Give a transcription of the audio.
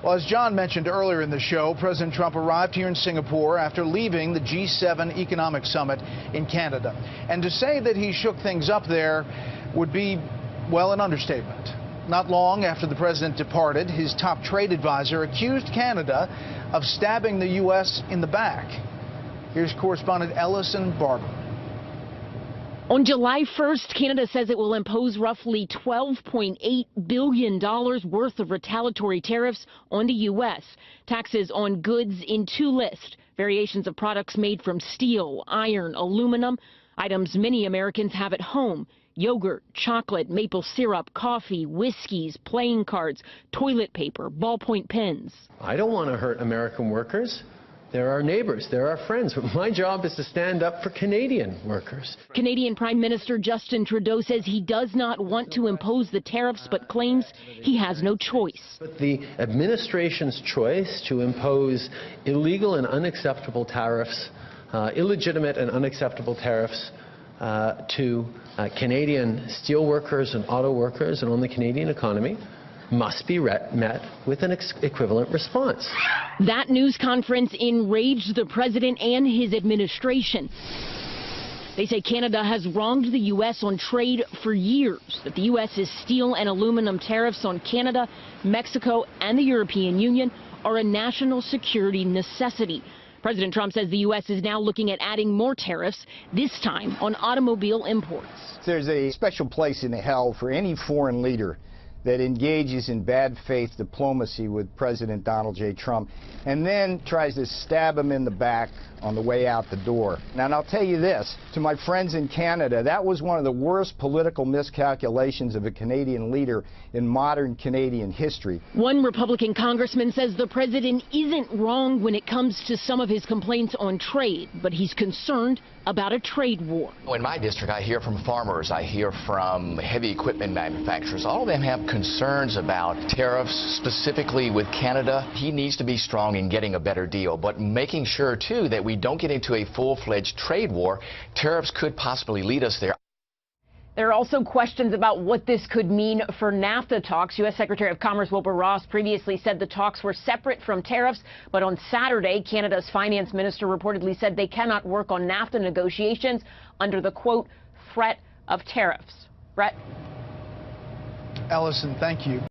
Well, as John mentioned earlier in the show, President Trump arrived here in Singapore after leaving the G7 Economic Summit in Canada. And to say that he shook things up there would be, well, an understatement. Not long after the president departed, his top trade advisor accused Canada of stabbing the U.S. in the back. Here's correspondent Ellison Barber. On July 1st, Canada says it will impose roughly $12.8 billion worth of retaliatory tariffs on the U.S. Taxes on goods in two lists, variations of products made from steel, iron, aluminum, items many Americans have at home, yogurt, chocolate, maple syrup, coffee, whiskeys, playing cards, toilet paper, ballpoint pens. I don't want to hurt American workers. They're our neighbors, they're our friends. My job is to stand up for Canadian workers. Canadian Prime Minister Justin Trudeau says he does not want to impose the tariffs, but claims he has no choice. But the administration's choice to impose illegal and unacceptable tariffs, illegitimate and unacceptable tariffs to Canadian steel workers and auto workers and on the Canadian economy must be met with an equivalent response. That news conference enraged the president and his administration. They say Canada has wronged the U.S. on trade for years, that the U.S.'s steel and aluminum tariffs on Canada, Mexico, and the European Union are a national security necessity. President Trump says the U.S. is now looking at adding more tariffs, this time on automobile imports. There's a special place in hell for any foreign leader that engages in bad faith diplomacy with President Donald J. Trump and then tries to stab him in the back on the way out the door. Now, and I'll tell you this, to my friends in Canada, that was one of the worst political miscalculations of a Canadian leader in modern Canadian history. One Republican congressman says the president isn't wrong when it comes to some of his complaints on trade, but he's concerned about a trade war. In my district, I hear from farmers, I hear from heavy equipment manufacturers. All of them have concerns about tariffs, specifically with Canada. He needs to be strong in getting a better deal, but making sure, too, that we don't get into a full-fledged trade war. Tariffs could possibly lead us there. There are also questions about what this could mean for NAFTA talks. U.S. Secretary of Commerce Wilbur Ross previously said the talks were separate from tariffs, but on Saturday, Canada's finance minister reportedly said they cannot work on NAFTA negotiations under the, quote, threat of tariffs. Brett? Ellison, thank you.